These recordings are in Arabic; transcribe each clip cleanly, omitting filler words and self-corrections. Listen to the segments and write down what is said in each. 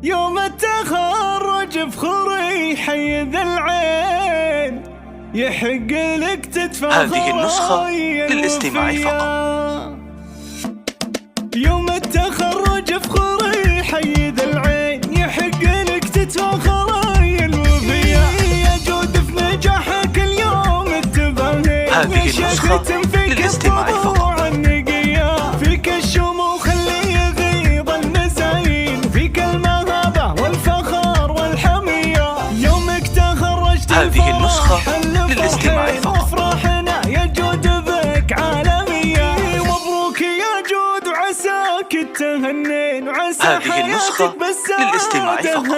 يوم التخرج فخوري حي ذا العين، يحق لك تتفخر. هذه النسخة للاستماع فقط. يوم التخرج فخوري حي ذا العين، يحق لك تتفخر يا الوفية، يا جود في نجاحك اليوم التباهي. هذه النسخة للاستماع فقط. فيك الشموخ اللي يغيظ المزايين، فيك المهابة والفخر والحمية. يومك تخرجت هذه النسخة للاستماع فقط. وافرحنا يا جود بك عالمية. مبروك يا جود وعساك التهنين، وعسى هذه النسخة للاستماع فقط.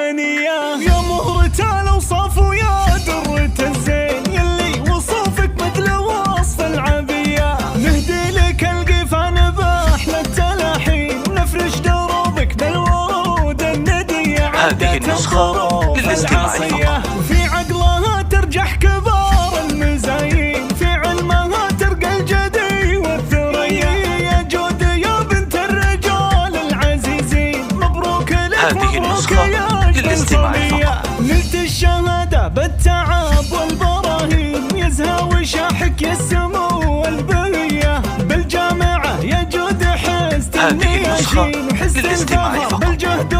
يا مهرة الأوصاف ويا درة الزين، يلي وصوفك مثل وصف العبية. نهدي لك القفان بأحلى التلاحين، ونفرش دروبك بالورود الندية. هذه النسخة للاستماع فقط. في عقلها ترجح كبار المزايين، في علمها ترقى الجدي والثريا. يا جود يا بنت الرجال العزيزين، مبروك لك هذه النسخة للاستماع فقط. نلت الشهادة بالتعب والبراهين، يزهى وشاحك يا السمو والبهية. بالجامعة يا جود حزت هذه النسخة للاستماع فقط. بالجهد